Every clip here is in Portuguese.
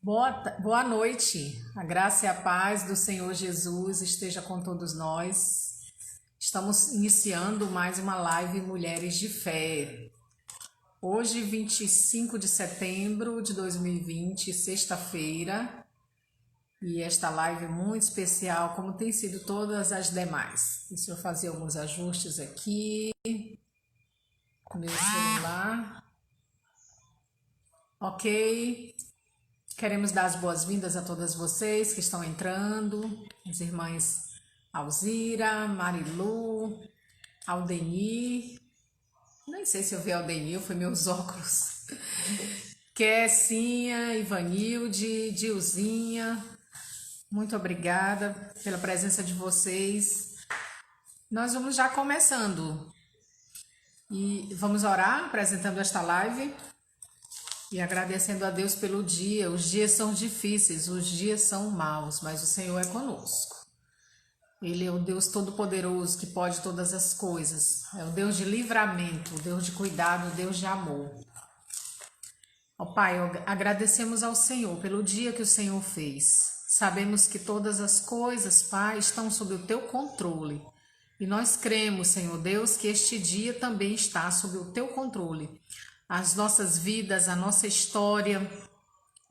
Boa noite. A graça e a paz do Senhor Jesus esteja com todos nós. Estamos iniciando mais uma live Mulheres de Fé. Hoje, 25 de setembro de 2020, sexta-feira, e esta live é muito especial, como tem sido todas as demais. Deixa eu fazer alguns ajustes aqui no meu celular. Ok. Queremos dar as boas-vindas a todas vocês que estão entrando, as irmãs Alzira, Marilu, Aldenir, nem sei se eu vi Aldenir, foi meus óculos, Kessinha, Ivanilde, Dilzinha, muito obrigada pela presença de vocês. Nós vamos já começando e vamos orar apresentando esta live. E agradecendo a Deus pelo dia. Os dias são difíceis, os dias são maus, mas o Senhor é conosco. Ele é o Deus Todo-Poderoso que pode todas as coisas. É o Deus de livramento, o Deus de cuidado, o Deus de amor. Ó Pai, agradecemos ao Senhor pelo dia que o Senhor fez. Sabemos que todas as coisas, Pai, estão sob o Teu controle. E nós cremos, Senhor Deus, que este dia também está sob o Teu controle. As nossas vidas, a nossa história,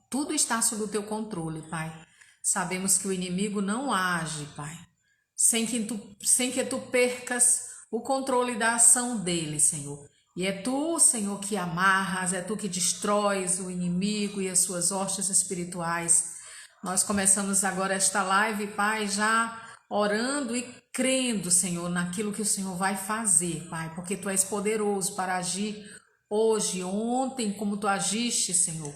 tudo está sob o Teu controle, Pai. Sabemos que o inimigo não age, Pai, sem que Tu percas o controle da ação dele, Senhor. E é Tu, Senhor, que amarras, é Tu que destróis o inimigo e as suas hostes espirituais. Nós começamos agora esta live, Pai, já orando e crendo, Senhor, naquilo que o Senhor vai fazer, Pai, porque Tu és poderoso para agir hoje, ontem, como Tu agiste, Senhor,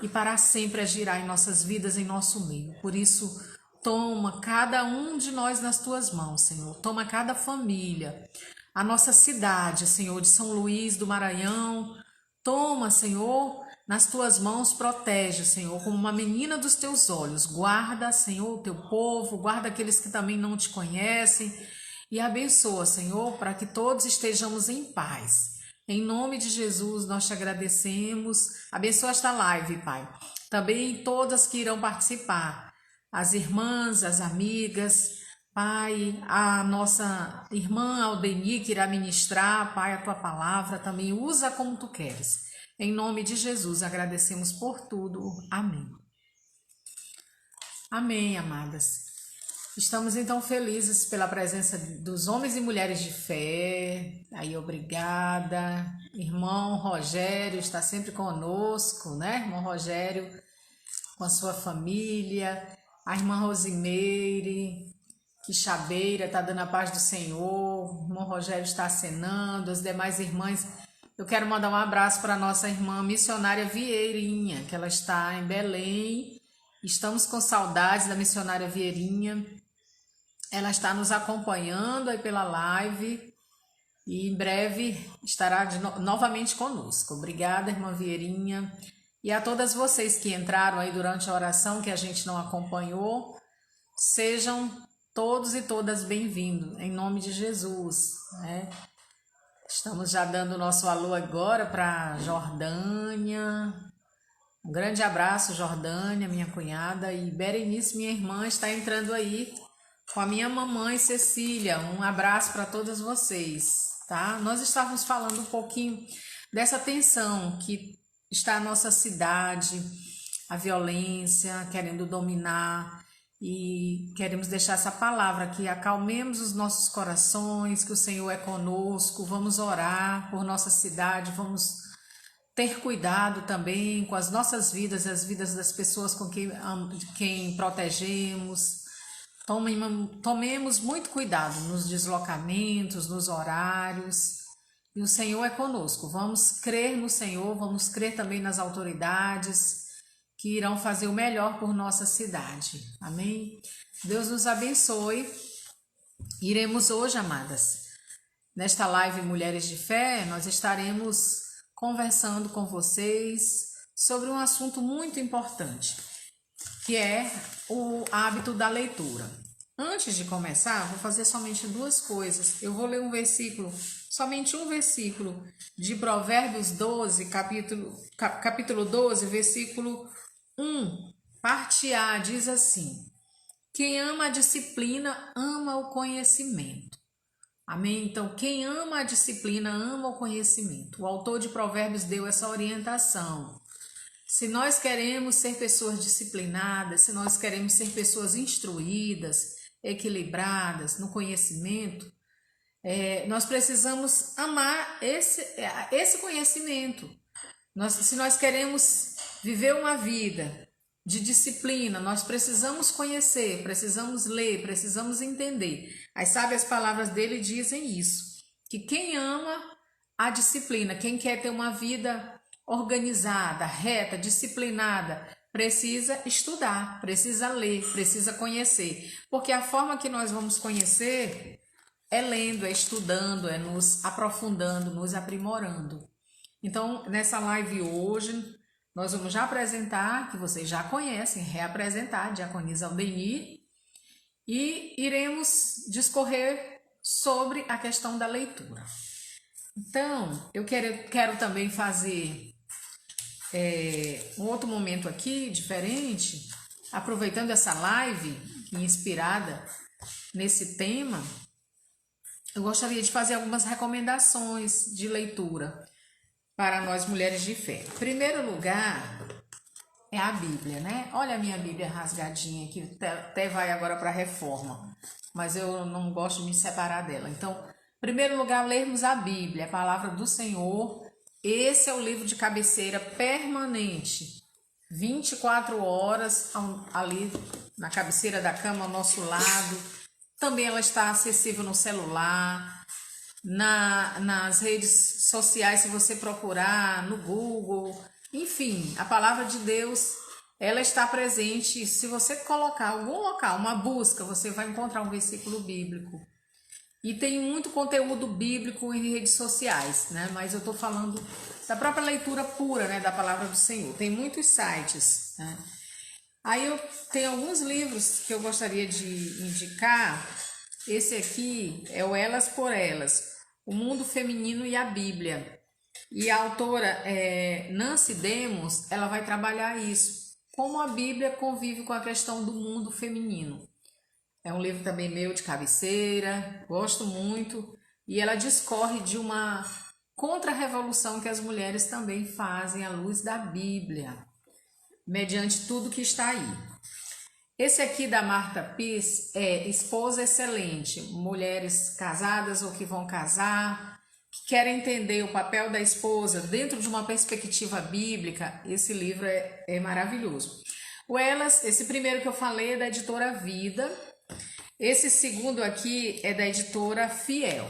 e para sempre agirá em nossas vidas, em nosso meio. Por isso, toma cada um de nós nas Tuas mãos, Senhor. Toma cada família, a nossa cidade, Senhor, de São Luís do Maranhão. Toma, Senhor, nas Tuas mãos, protege, Senhor, como uma menina dos Teus olhos. Guarda, Senhor, o Teu povo, guarda aqueles que também não Te conhecem e abençoa, Senhor, para que todos estejamos em paz. Em nome de Jesus, nós Te agradecemos. Abençoa esta live, Pai. Também todas que irão participar. As irmãs, as amigas, Pai, a nossa irmã Aldenir que irá ministrar, Pai, a Tua palavra. Também usa como Tu queres. Em nome de Jesus, agradecemos por tudo. Amém. Amém, amadas. Estamos então felizes pela presença dos homens e mulheres de fé. Aí, obrigada. Irmão Rogério está sempre conosco, né? Irmão Rogério com a sua família. A irmã Rosimeire, que chabeira, está dando a paz do Senhor. O irmão Rogério está acenando. As demais irmãs. Eu quero mandar um abraço para a nossa irmã missionária Vieirinha, que ela está em Belém. Estamos com saudades da missionária Vieirinha. Ela está nos acompanhando aí pela live e em breve estará novamente conosco. Obrigada, irmã Vieirinha. E a todas vocês que entraram aí durante a oração, que a gente não acompanhou, sejam todos e todas bem-vindos, em nome de Jesus, né? Estamos já dando o nosso alô agora para Jordânia. Um grande abraço, Jordânia, minha cunhada, e Berenice, minha irmã, está entrando aí com a minha mamãe Cecília. Um abraço para todas vocês, tá? Nós estávamos falando um pouquinho dessa tensão que está a nossa cidade, a violência querendo dominar, e queremos deixar essa palavra que acalmemos os nossos corações, que o Senhor é conosco. Vamos orar por nossa cidade, vamos ter cuidado também com as nossas vidas, as vidas das pessoas com quem protegemos. Tomemos muito cuidado nos deslocamentos, nos horários, e o Senhor é conosco. Vamos crer no Senhor, vamos crer também nas autoridades que irão fazer o melhor por nossa cidade. Amém? Deus nos abençoe. Iremos hoje, amadas, nesta live Mulheres de Fé, nós estaremos conversando com vocês sobre um assunto muito importante, que é o hábito da leitura. Antes de começar, vou fazer somente duas coisas. Eu vou ler um versículo, somente um versículo de Provérbios 12, capítulo 12, versículo Parte A diz assim: quem ama a disciplina ama o conhecimento. Amém? Então, quem ama a disciplina ama o conhecimento. O autor de Provérbios deu essa orientação. Se nós queremos ser pessoas disciplinadas, se nós queremos ser pessoas instruídas, equilibradas no conhecimento, nós precisamos amar esse conhecimento. Se nós queremos viver uma vida de disciplina, nós precisamos conhecer, precisamos ler, precisamos entender. As sábias palavras dele dizem isso, que quem ama a disciplina, quem quer ter uma vida organizada, reta, disciplinada, precisa estudar, precisa ler, precisa conhecer. Porque a forma que nós vamos conhecer é lendo, é estudando, é nos aprofundando, nos aprimorando. Então, nessa live hoje, nós vamos já apresentar, que vocês já conhecem, reapresentar, Diaconisa Aldenir, e iremos discorrer sobre a questão da leitura. Então, eu quero também fazer um outro momento aqui, diferente, aproveitando essa live inspirada nesse tema, eu gostaria de fazer algumas recomendações de leitura para nós mulheres de fé. Em primeiro lugar, é a Bíblia, né? Olha a minha Bíblia rasgadinha aqui, até vai agora para a reforma, mas eu não gosto de me separar dela. Então, em primeiro lugar, lermos a Bíblia, a palavra do Senhor. Esse é o livro de cabeceira permanente, 24 horas ali na cabeceira da cama ao nosso lado. Também ela está acessível no celular, nas redes sociais, se você procurar, no Google, enfim, a palavra de Deus, ela está presente. Se você colocar algum local, uma busca, você vai encontrar um versículo bíblico. E tem muito conteúdo bíblico em redes sociais, né? Mas eu estou falando da própria leitura pura, né, da palavra do Senhor. Tem muitos sites, né? Aí eu tenho alguns livros que eu gostaria de indicar. Esse aqui é o Elas por Elas, o Mundo Feminino e a Bíblia. E a autora Nancy Demos, ela vai trabalhar isso, como a Bíblia convive com a questão do mundo feminino. É um livro também meu de cabeceira, gosto muito. E ela discorre de uma contra-revolução que as mulheres também fazem à luz da Bíblia, mediante tudo que está aí. Esse aqui da Marta Pease é Esposa Excelente, mulheres casadas ou que vão casar, que querem entender o papel da esposa dentro de uma perspectiva bíblica. Esse livro é maravilhoso. O Elas, esse primeiro que eu falei é da editora Vida. Esse segundo aqui é da editora Fiel,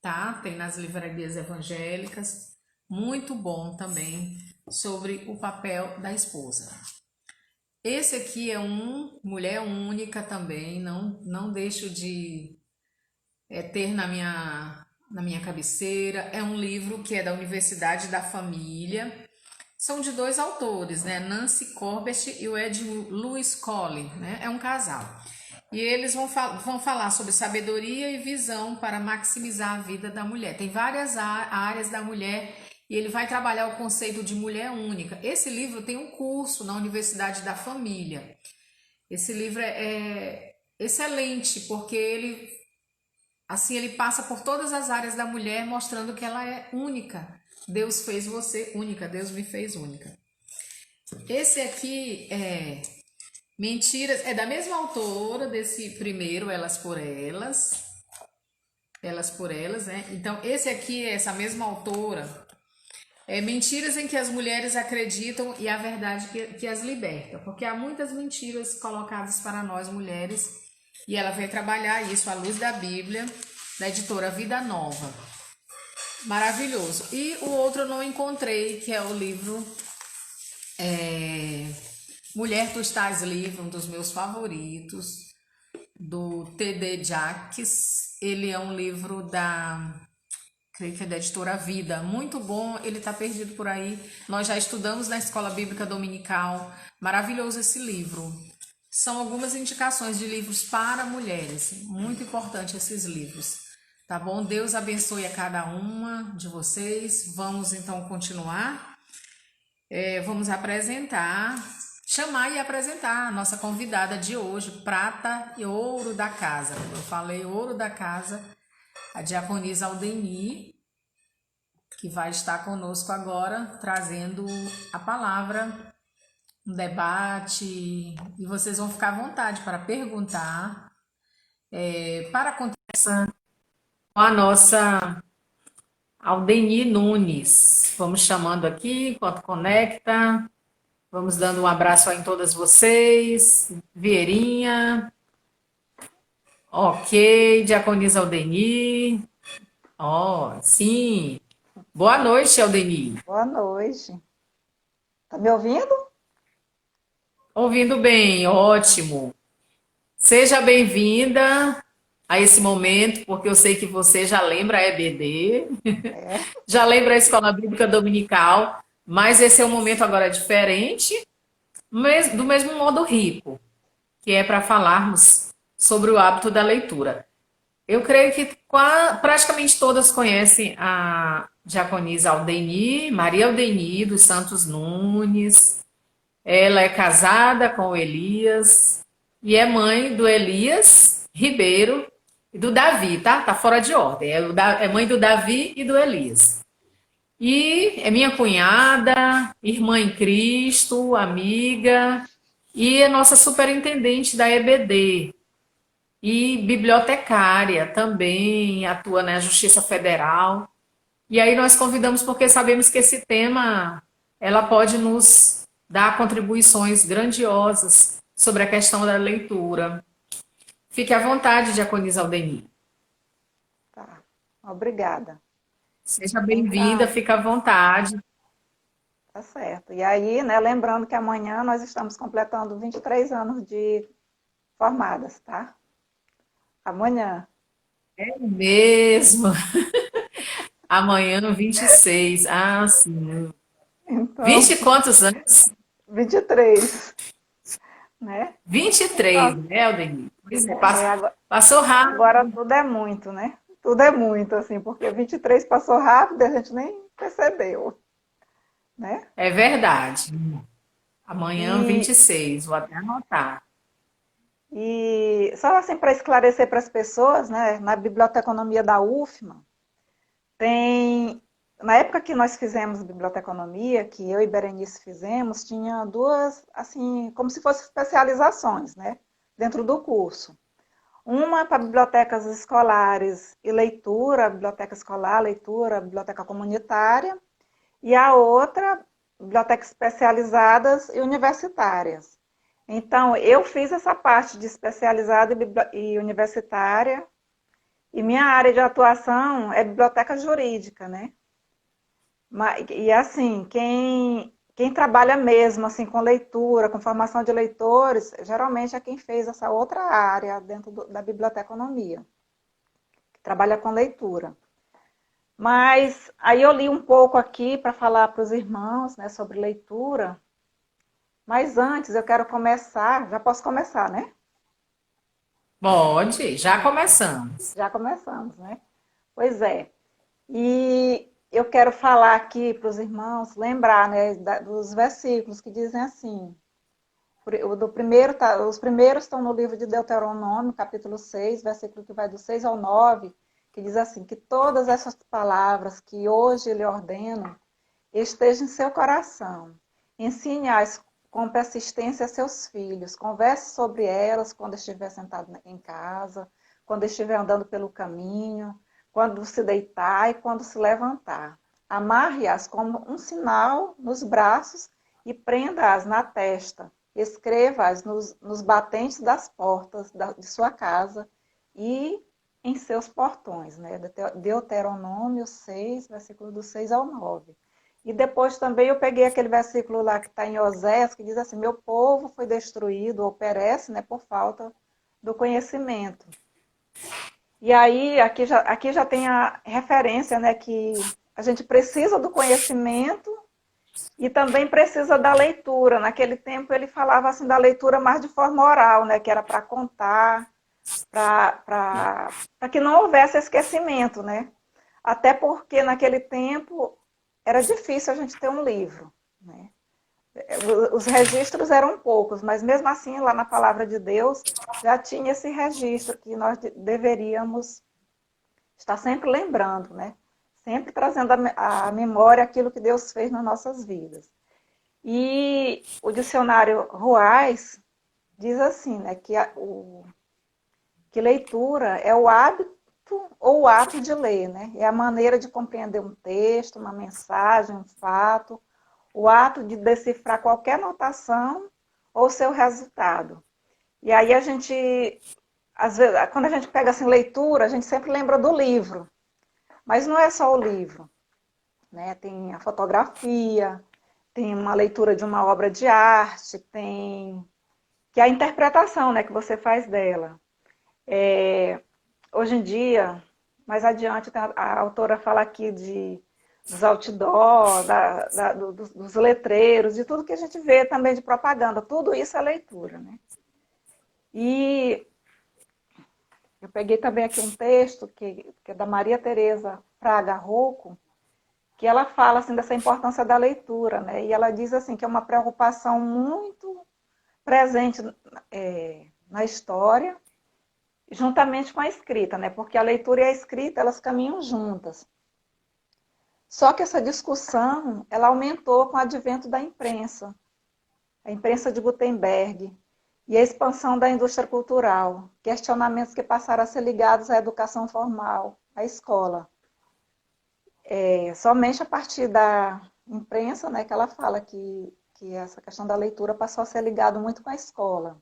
tá? Tem nas livrarias evangélicas. Muito bom também, sobre o papel da esposa. Esse aqui é Mulher Única também, não deixo de ter na minha cabeceira. É um livro que é da Universidade da Família. São de dois autores, né? Nancy Corbett e o Ed Lewis Colley, né? É um casal. E eles vão falar sobre sabedoria e visão para maximizar a vida da mulher. Tem várias áreas da mulher e ele vai trabalhar o conceito de mulher única. Esse livro tem um curso na Universidade da Família. Esse livro é excelente, porque ele passa por todas as áreas da mulher, mostrando que ela é única. Deus fez você única, Deus me fez única. Esse aqui é Mentiras, é da mesma autora desse primeiro, Elas por Elas. Elas por Elas, né? Então, esse aqui é essa mesma autora. Mentiras em que as mulheres acreditam e a verdade que as liberta. Porque há muitas mentiras colocadas para nós mulheres e ela vai trabalhar isso à luz da Bíblia, da editora Vida Nova. Maravilhoso. E o outro eu não encontrei, que é o livro Mulher, Tu Estás Livre, um dos meus favoritos, do T.D. Jakes. Ele é um livro creio que é da editora Vida, muito bom. Ele está perdido por aí, nós já estudamos na Escola Bíblica Dominical. Maravilhoso esse livro. São algumas indicações de livros para mulheres, muito importante esses livros, tá bom? Deus abençoe a cada uma de vocês. Vamos então continuar. Vamos apresentar chamar e apresentar a nossa convidada de hoje, prata e ouro da casa. Como eu falei, ouro da casa, a diaconisa Aldeni, que vai estar conosco agora, trazendo a palavra, um debate, e vocês vão ficar à vontade para perguntar, para conversar com a nossa Aldeni Nunes. Vamos chamando aqui enquanto conecta. Vamos dando um abraço em todas vocês. Vieirinha. Ok. Diaconisa Aldeni. Ó, sim. Boa noite, Aldeni. Boa noite. Tá me ouvindo? Ouvindo bem, ótimo. Seja bem-vinda a esse momento, porque eu sei que você já lembra a EBD, É, já lembra a Escola Bíblica Dominical, mas esse é um momento agora diferente, do mesmo modo rico, que é para falarmos sobre o hábito da leitura. Eu creio que praticamente todas conhecem a diaconisa Aldeni, Maria Aldeni dos Santos Nunes. Ela é casada com o Elias e é mãe do Elias Ribeiro e do Davi, tá? Tá fora de ordem. É mãe do Davi e do Elias. E é minha cunhada, irmã em Cristo, amiga, e é nossa superintendente da EBD. E bibliotecária também, atua na Justiça Federal. E aí nós convidamos porque sabemos que esse tema ela pode nos dar contribuições grandiosas sobre a questão da leitura. Fique à vontade, Diaconisa Aldeni. tá. Obrigada. Seja bem-vinda, Então, fique à vontade. tá certo. E aí, né, lembrando que amanhã nós estamos completando 23 anos de formadas, tá? Amanhã. Mesmo. Amanhã, 26. Ah, sim. Então, 20 e quantos anos? 23, né? 23, Então, né, Aldeni? Pois é, agora, passou rápido. agora tudo é muito, né? Tudo é muito, assim, porque 23 passou rápido e a gente nem percebeu, né? É verdade. Amanhã, E, 26. Vou até anotar. e só assim para esclarecer para as pessoas, né? Na biblioteconomia da UFMA, tem, na época que nós fizemos biblioteconomia, que eu e Berenice fizemos, tinha duas, assim, como se fossem especializações, né, dentro do curso. Uma para bibliotecas escolares e leitura, biblioteca escolar, leitura, biblioteca comunitária, e a outra, bibliotecas especializadas e universitárias. Então, eu fiz essa parte de especializada e universitária, e minha área de atuação é biblioteca jurídica, né? E assim, quem trabalha mesmo assim com leitura, com formação de leitores, geralmente é quem fez essa outra área dentro da biblioteconomia, que trabalha com leitura. Mas aí eu li um pouco aqui para falar para os irmãos, né, sobre leitura. Mas antes eu quero começar, já posso começar, né? Pode, já começamos. Já começamos, né? Pois é. E eu quero falar aqui para os irmãos, lembrar, né, dos versículos que dizem assim. Os primeiros estão no livro de Deuteronômio, capítulo 6, versículo que vai do 6 ao 9, que diz assim, que todas essas palavras que hoje lhe ordeno estejam em seu coração. Ensine-as com persistência a seus filhos. Converse sobre elas quando estiver sentado em casa, quando estiver andando pelo caminho, quando se deitar e quando se levantar. Amarre-as como um sinal nos braços e prenda-as na testa. Escreva-as nos batentes das portas de sua casa e em seus portões. Né? Deuteronômio 6, versículo do 6 ao 9. E depois também eu peguei aquele versículo lá que está em Osés, que diz assim, meu povo foi destruído ou perece, né, por falta do conhecimento. E aí, aqui já tem a referência, né, que a gente precisa do conhecimento e também precisa da leitura. Naquele tempo ele falava assim da leitura mais de forma oral, né, que era para contar, para que não houvesse esquecimento, né? Até porque naquele tempo era difícil a gente ter um livro, né? Os registros eram poucos, mas mesmo assim, lá na palavra de Deus, já tinha esse registro que nós deveríamos estar sempre lembrando, né? Sempre trazendo à memória aquilo que Deus fez nas nossas vidas. E o dicionário Ruais diz assim, né, que leitura é o hábito ou o ato de ler, né? É a maneira de compreender um texto, uma mensagem, um fato, o ato de decifrar qualquer notação ou seu resultado. E aí a gente, às vezes, quando a gente pega assim leitura, a gente sempre lembra do livro, mas não é só o livro, né? Tem a fotografia, tem uma leitura de uma obra de arte, tem que é a interpretação, né, que você faz dela. Hoje em dia, mais adiante, a autora fala aqui dos outdoor, dos letreiros, de tudo que a gente vê também de propaganda. Tudo isso é leitura, né? E eu peguei também aqui um texto que é da Maria Tereza Fraga Rocco, que ela fala assim, dessa importância da leitura, né? E ela diz assim que é uma preocupação muito presente na história, juntamente com a escrita, né? Porque a leitura e a escrita, elas caminham juntas. Só que essa discussão, ela aumentou com o advento da imprensa, a imprensa de Gutenberg, e a expansão da indústria cultural, questionamentos que passaram a ser ligados à educação formal, à escola. Somente a partir da imprensa, né, que ela fala que essa questão da leitura passou a ser ligado muito com a escola.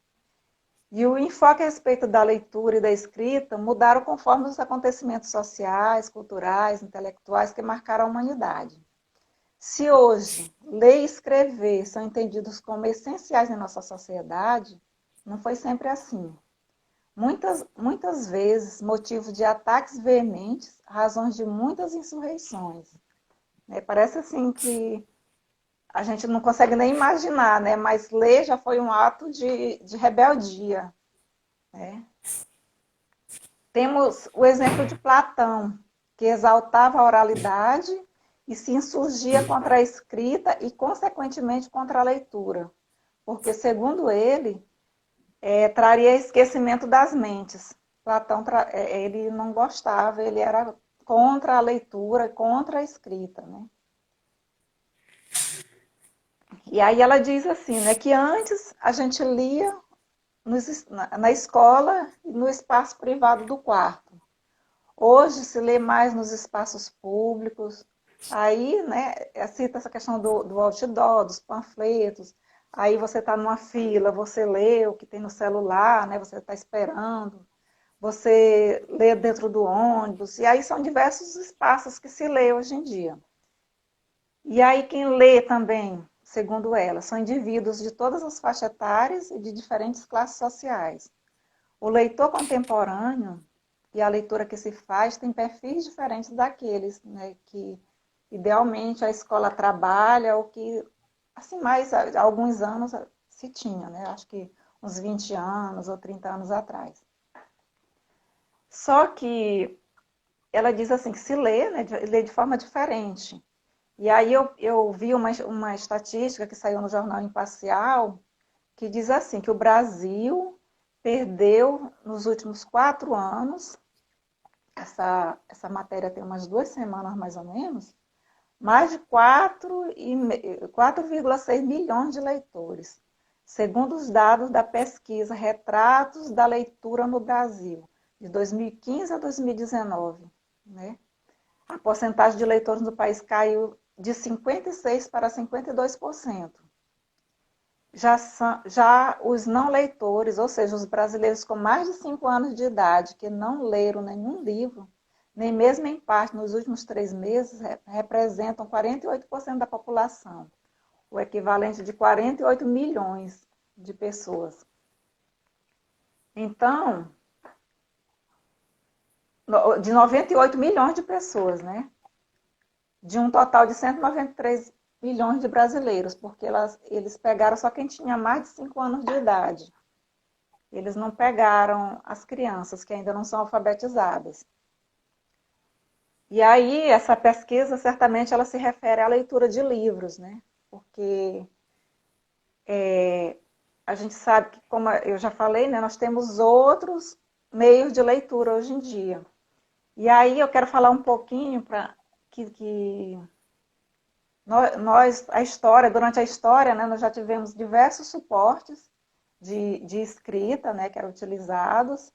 E o enfoque a respeito da leitura e da escrita mudaram conforme os acontecimentos sociais, culturais, intelectuais que marcaram a humanidade. Se hoje ler e escrever são entendidos como essenciais em nossa sociedade, não foi sempre assim. Muitas vezes, motivo de ataques veementes, razões de muitas insurreições. Parece assim que a gente não consegue nem imaginar, né? Mas ler já foi um ato de rebeldia. Né? Temos o exemplo de Platão, que exaltava a oralidade e se insurgia contra a escrita e, consequentemente, contra a leitura, porque, segundo ele, traria esquecimento das mentes. Platão ele não gostava, ele era contra a leitura, contra a escrita. Né? E aí ela diz assim, né, que antes a gente lia na escola e no espaço privado do quarto. Hoje se lê mais nos espaços públicos. Aí, né, cita essa questão do outdoor, dos panfletos. Aí você está numa fila, você lê o que tem no celular, né, você está esperando. Você lê dentro do ônibus. E aí são diversos espaços que se lê hoje em dia. E aí quem lê também, segundo ela, são indivíduos de todas as faixas etárias e de diferentes classes sociais. O leitor contemporâneo e a leitura que se faz tem perfis diferentes daqueles, né, que idealmente a escola trabalha ou que, assim, mais há alguns anos se tinha, né, acho que uns 20 anos ou 30 anos atrás. Só que ela diz assim que se lê, né, lê de forma diferente. E aí eu vi uma estatística que saiu no jornal Imparcial, que diz assim, que o Brasil perdeu nos últimos 4 anos, essa matéria tem umas 2 semanas mais ou menos, mais de 4,6 milhões de leitores, segundo os dados da pesquisa Retratos da Leitura no Brasil, de 2015 a 2019. Né? A porcentagem de leitores no país caiu de 56% para 52%. Já os não leitores, ou seja, os brasileiros com mais de 5 anos de idade, que não leram nenhum livro, nem mesmo em parte nos últimos 3 meses, representam 48% da população, o equivalente de 48 milhões de pessoas. Então, de 98 milhões de pessoas, né? De um total de 193 milhões de brasileiros, porque eles pegaram só quem tinha mais de 5 anos de idade. Eles não pegaram as crianças que ainda não são alfabetizadas. E aí, essa pesquisa, certamente, ela se refere à leitura de livros, né? Porque a gente sabe que, como eu já falei, né, nós temos outros meios de leitura hoje em dia. E aí eu quero falar um pouquinho para que nós, durante a história, né, nós já tivemos diversos suportes de escrita, né, que eram utilizados.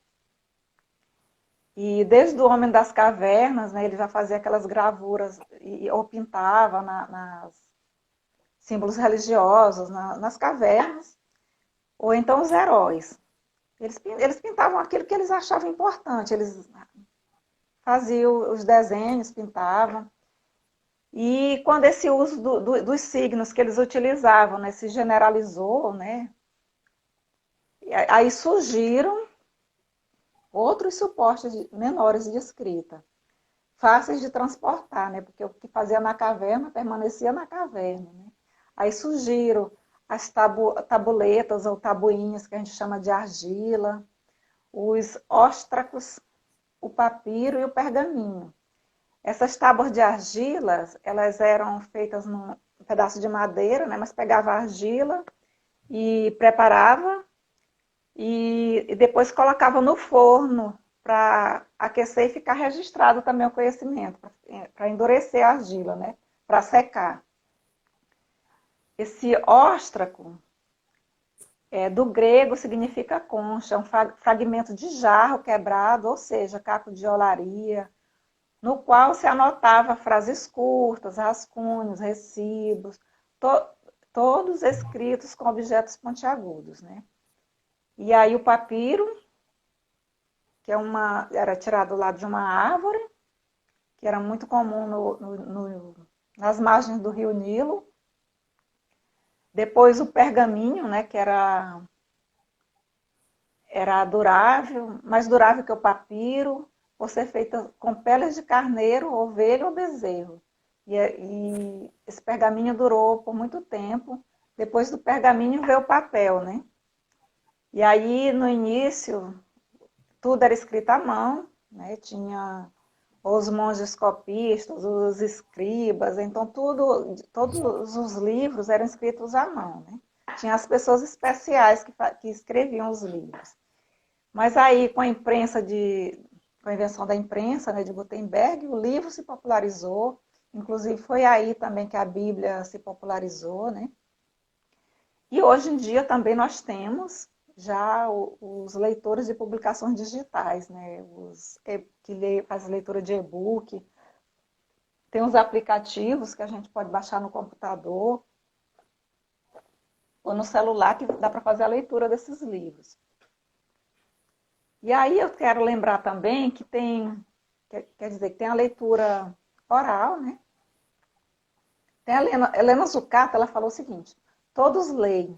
E desde o Homem das Cavernas, né, ele já fazia aquelas gravuras ou pintava nas símbolos religiosos, nas cavernas, ou então os heróis. Eles pintavam aquilo que eles achavam importante, eles faziam os desenhos, pintavam. E quando esse uso dos signos que eles utilizavam, né, se generalizou, né, aí surgiram outros suportes menores de escrita, fáceis de transportar, né, porque o que fazia na caverna permanecia na caverna. Né. Aí surgiram as tabuletas ou tabuinhas, que a gente chama de argila, os óstracos, o papiro e o pergaminho. Essas tábuas de argila, elas eram feitas num pedaço de madeira, né, mas pegava a argila e preparava e depois colocava no forno para aquecer e ficar registrado também o conhecimento, para endurecer a argila, né, para secar. Esse óstraco, do grego, significa concha, um fragmento de jarro quebrado, ou seja, caco de olaria, no qual se anotava frases curtas, rascunhos, recibos, todos escritos com objetos pontiagudos. Né? E aí o papiro, que era tirado lá de uma árvore, que era muito comum nas margens do rio Nilo. Depois o pergaminho, né, que era durável, mais durável que o papiro, por ser feita com peles de carneiro, ovelha ou bezerro. E esse pergaminho durou por muito tempo. Depois do pergaminho veio o papel, né? E aí, no início, tudo era escrito à mão, né? Tinha os monges copistas, os escribas, então todos os livros eram escritos à mão, né? Tinha as pessoas especiais que escreviam os livros. Mas aí, com a invenção da imprensa, né, de Gutenberg, o livro se popularizou. Inclusive, foi aí também que a Bíblia se popularizou, né? E hoje em dia também nós temos já os leitores de publicações digitais, né? Que faz leitura de e-book. Tem os aplicativos que a gente pode baixar no computador ou no celular, que dá para fazer a leitura desses livros. E aí eu quero lembrar também que quer dizer, que tem a leitura oral, né? Tem a Helena Zucata, ela falou o seguinte: todos leem.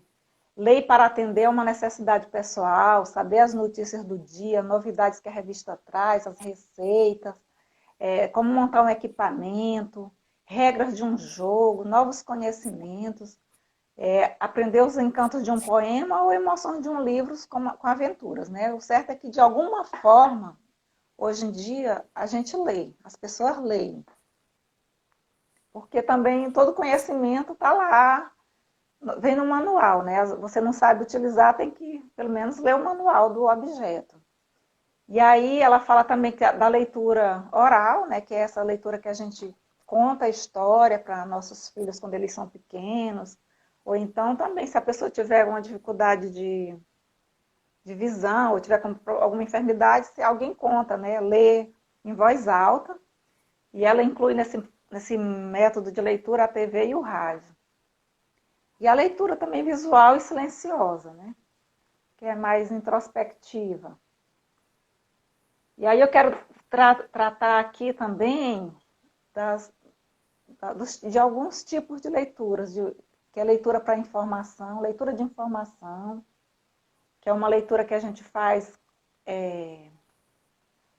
Leem para atender a uma necessidade pessoal, saber as notícias do dia, novidades que a revista traz, as receitas, como montar um equipamento, regras de um jogo, novos conhecimentos, aprender os encantos de um poema ou emoções de um livro com aventuras. Né? O certo é que, de alguma forma, hoje em dia, a gente lê, as pessoas leem. Porque também todo conhecimento está lá, vem no manual, né? Você não sabe utilizar, tem que, pelo menos, ler o manual do objeto. E aí ela fala também da leitura oral, né? Que é essa leitura que a gente conta a história para nossos filhos quando eles são pequenos. Ou então também, se a pessoa tiver alguma dificuldade de visão, ou tiver alguma enfermidade, se alguém conta, né? Lê em voz alta. E ela inclui nesse método de leitura a TV e o rádio. E a leitura também visual e silenciosa, né? Que é mais introspectiva. E aí eu quero tratar aqui também de alguns tipos de leituras, que é leitura para informação, leitura de informação, que é uma leitura que a gente faz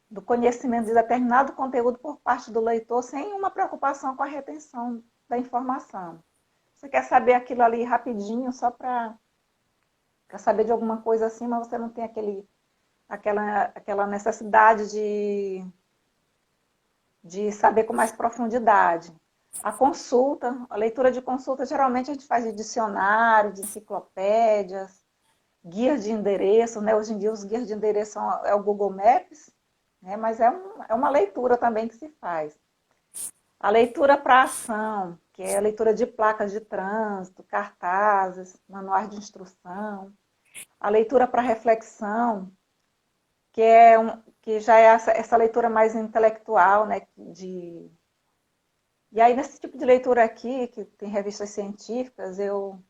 do conhecimento de determinado conteúdo por parte do leitor, sem uma preocupação com a retenção da informação. Você quer saber aquilo ali rapidinho, só para saber de alguma coisa assim, mas você não tem aquela necessidade de saber com mais profundidade. A consulta, a leitura de consulta, geralmente a gente faz de dicionário, de enciclopédias, guias de endereço, né? Hoje em dia os guias de endereço é o Google Maps, né? Mas é uma leitura também que se faz. A leitura para ação, que é a leitura de placas de trânsito, cartazes, manuais de instrução. A leitura para reflexão, que já é essa leitura mais intelectual, né? E aí, nesse tipo de leitura aqui, que tem revistas científicas, eu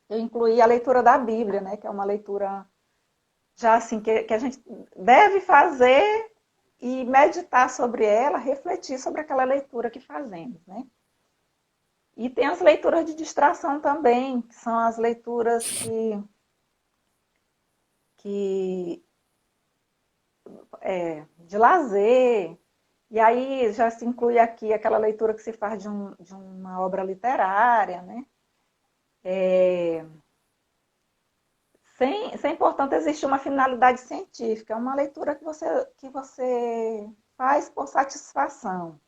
incluí a leitura da Bíblia, né? Que é uma leitura já assim, que a gente deve fazer e meditar sobre ela, refletir sobre aquela leitura que fazemos, né? E tem as leituras de distração também, que são as leituras que de lazer. E aí já se inclui aqui aquela leitura que se faz de uma obra literária, né? Sem, portanto, existir uma finalidade científica. É uma leitura que você faz por satisfação.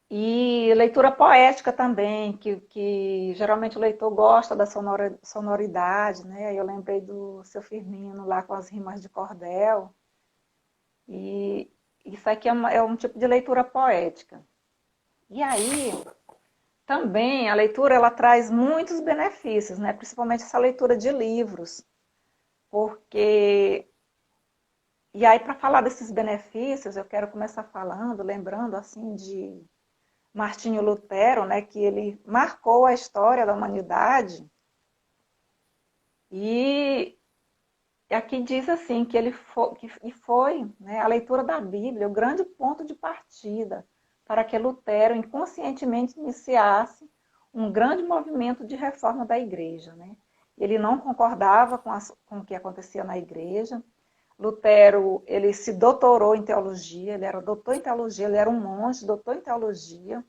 E leitura poética também, que geralmente o leitor gosta da sonoridade, né? Eu lembrei do Seu Firmino lá com as rimas de cordel. E isso aqui é um tipo de leitura poética. E aí, também a leitura ela traz muitos benefícios, né? Principalmente essa leitura de livros, porque e aí para falar desses benefícios eu quero começar falando, lembrando assim de Martinho Lutero, né? Que ele marcou a história da humanidade e aqui diz assim que ele foi, né, a leitura da Bíblia o grande ponto de partida para que Lutero inconscientemente iniciasse um grande movimento de reforma da igreja, né? Ele não concordava com o que acontecia na igreja. Lutero, ele se doutorou em teologia, ele era doutor em teologia, ele era um monge, doutor em teologia.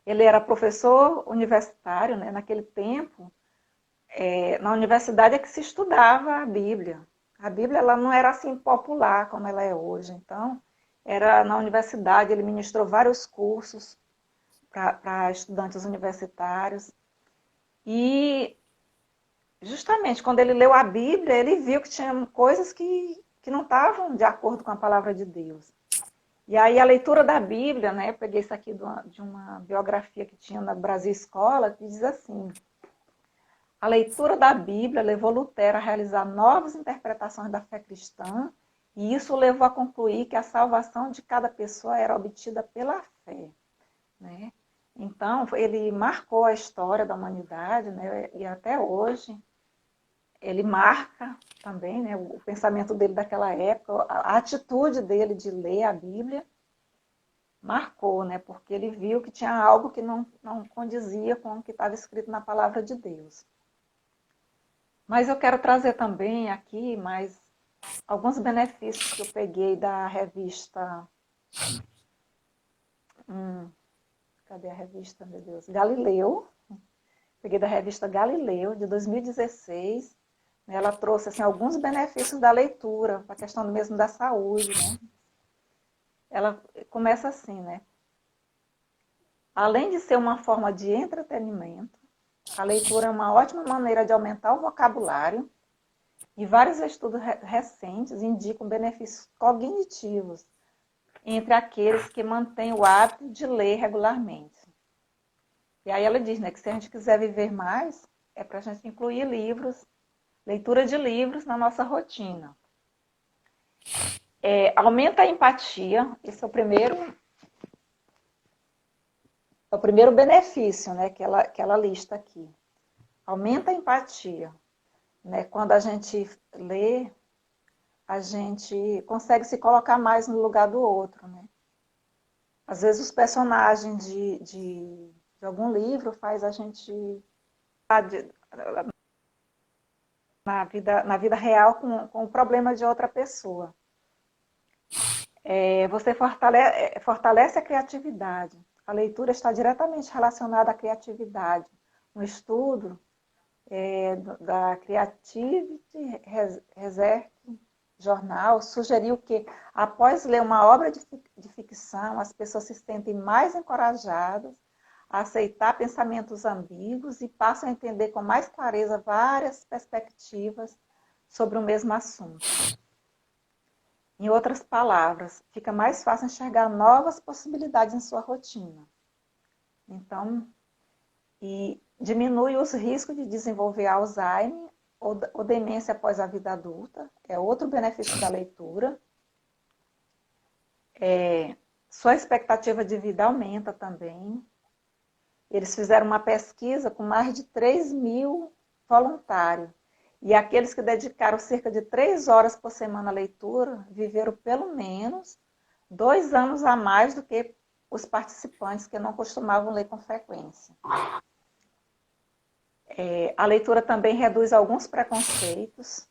Ele era professor universitário, né? Naquele tempo, na universidade é que se estudava a Bíblia. A Bíblia ela não era assim popular como ela é hoje. Então, era na universidade, ele ministrou vários cursos para estudantes universitários. E, justamente, quando ele leu a Bíblia, ele viu que tinha coisas que não estavam de acordo com a palavra de Deus. E aí, a leitura da Bíblia, né, eu peguei isso aqui de uma biografia que tinha na Brasil Escola, que diz assim: a leitura da Bíblia levou Lutero a realizar novas interpretações da fé cristã, e isso o levou a concluir que a salvação de cada pessoa era obtida pela fé, né? Então, ele marcou a história da humanidade, né? E até hoje ele marca também, né, o pensamento dele daquela época, a atitude dele de ler a Bíblia marcou, né? Porque ele viu que tinha algo que não condizia com o que estava escrito na palavra de Deus. Mas eu quero trazer também aqui mais alguns benefícios que eu peguei da revista. Cadê a revista, meu Deus? Galileu. Peguei da revista Galileu, de 2016. Ela trouxe assim, alguns benefícios da leitura, para a questão mesmo da saúde, né? Ela começa assim, né? Além de ser uma forma de entretenimento, a leitura é uma ótima maneira de aumentar o vocabulário. E vários estudos recentes indicam benefícios cognitivos entre aqueles que mantêm o hábito de ler regularmente. E aí ela diz, né, que se a gente quiser viver mais, é para a gente incluir livros, leitura de livros na nossa rotina. Aumenta a empatia, esse é o primeiro benefício, né, que ela lista aqui. Aumenta a empatia. Né? Quando a gente lê, a gente consegue se colocar mais no lugar do outro, né? Às vezes os personagens de algum livro faz a gente na vida real com o problema de outra pessoa. Você fortalece a criatividade. A leitura está diretamente relacionada à criatividade. Um estudo da Creativity Research jornal, sugeriu que, após ler uma obra de ficção, as pessoas se sentem mais encorajadas a aceitar pensamentos ambíguos e passam a entender com mais clareza várias perspectivas sobre o mesmo assunto. Em outras palavras, fica mais fácil enxergar novas possibilidades em sua rotina. Então, e diminui os riscos de desenvolver Alzheimer ou demência após a vida adulta, é outro benefício da leitura. Sua expectativa de vida aumenta também. Eles fizeram uma pesquisa com mais de 3.000 voluntários. E aqueles que dedicaram cerca de 3 horas por semana à leitura viveram pelo menos 2 anos a mais do que os participantes que não costumavam ler com frequência. A leitura também reduz alguns preconceitos,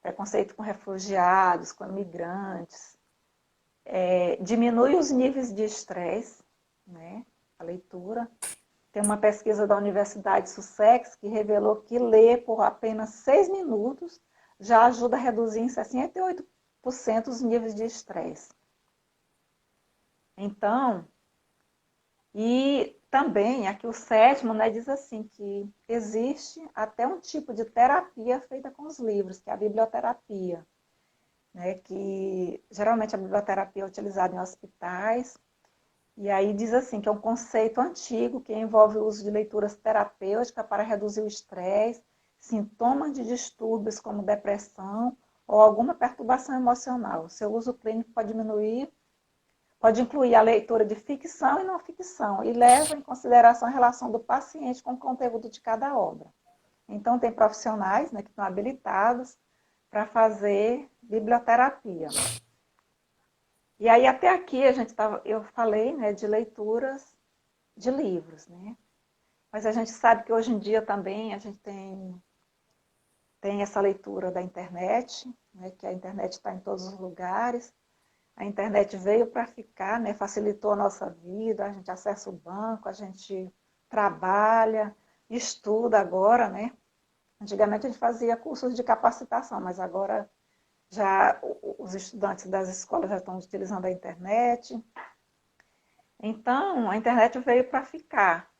preconceito com refugiados, com imigrantes, diminui os níveis de estresse, né? A leitura. Tem uma pesquisa da Universidade de Sussex que revelou que ler por apenas 6 minutos já ajuda a reduzir em 68% os níveis de estresse. Então, e também, aqui o sétimo, né, diz assim, que existe até um tipo de terapia feita com os livros, que é a biblioterapia, né, que geralmente a biblioterapia é utilizada em hospitais. E aí diz assim, que é um conceito antigo que envolve o uso de leituras terapêuticas para reduzir o estresse, sintomas de distúrbios como depressão ou alguma perturbação emocional. Seu uso clínico pode incluir a leitura de ficção e não ficção e leva em consideração a relação do paciente com o conteúdo de cada obra. Então, tem profissionais, né, que estão habilitados para fazer biblioterapia. E aí, até aqui, eu falei, né, de leituras de livros, né? Mas a gente sabe que hoje em dia também a gente tem essa leitura da internet, né, que a internet está em todos os lugares. A internet veio para ficar, né, facilitou a nossa vida, a gente acessa o banco, a gente trabalha, estuda agora, né? Antigamente a gente fazia cursos de capacitação, mas agora já os estudantes das escolas já estão utilizando a internet. Então, a internet veio para ficar.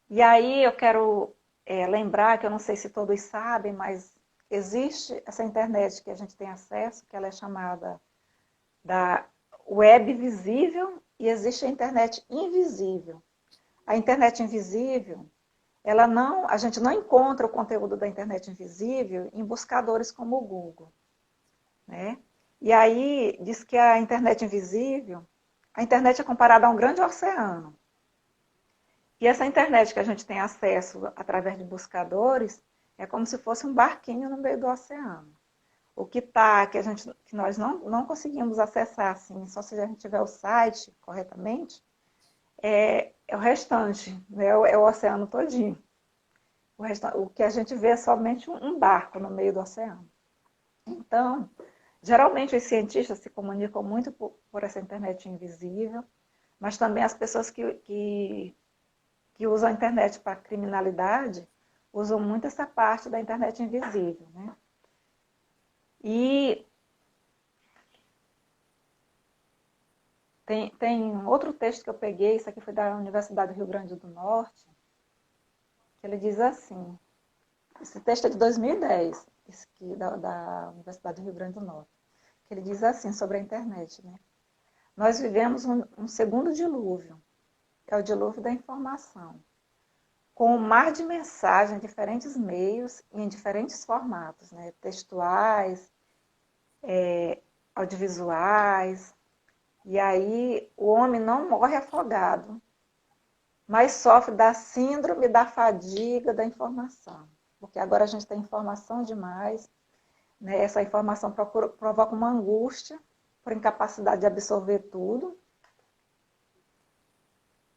E aí eu quero lembrar, que eu não sei se todos sabem, mas existe essa internet que a gente tem acesso, que ela é chamada da web visível, e existe a internet invisível. A internet invisível, a gente não encontra o conteúdo da internet invisível em buscadores como o Google. Né? E aí diz que a internet invisível, a internet é comparada a um grande oceano. E essa internet que a gente tem acesso através de buscadores é como se fosse um barquinho no meio do oceano. O que que nós não conseguimos acessar assim, só se a gente tiver o site corretamente, é o restante, né? É o oceano todinho. O que a gente vê é somente um barco no meio do oceano. Então, geralmente os cientistas se comunicam muito por essa internet invisível, mas também as pessoas que usam a internet para criminalidade usam muito essa parte da internet invisível, né? E tem um outro texto que eu peguei, isso aqui foi da Universidade do Rio Grande do Norte, que ele diz assim, esse texto é de 2010, esse aqui da Universidade do Rio Grande do Norte, que ele diz assim sobre a internet, né? Nós vivemos um segundo dilúvio, que é o dilúvio da informação, com um mar de mensagens em diferentes meios e em diferentes formatos, né? Textuais, audiovisuais. E aí o homem não morre afogado, mas sofre da síndrome da fadiga da informação. Porque agora a gente tem informação demais, né? Essa informação provoca uma angústia por incapacidade de absorver tudo.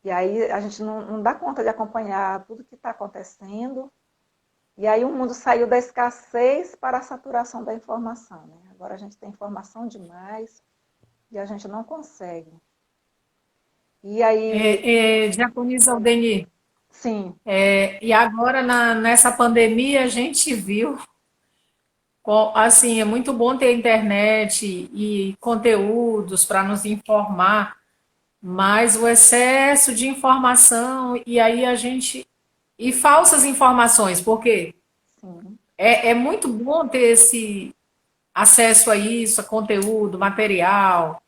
E aí a gente não dá conta de acompanhar tudo que está acontecendo. E aí o mundo saiu da escassez para a saturação da informação, né? Agora a gente tem informação demais e a gente não consegue. E aí, Diaconisa Aldeni, sim, e agora nessa pandemia a gente viu Assim, é muito bom ter internet e conteúdos para nos informar, mas o excesso de informação e aí a gente. E falsas informações, porque Sim, é muito bom ter esse acesso a isso, a conteúdo, material,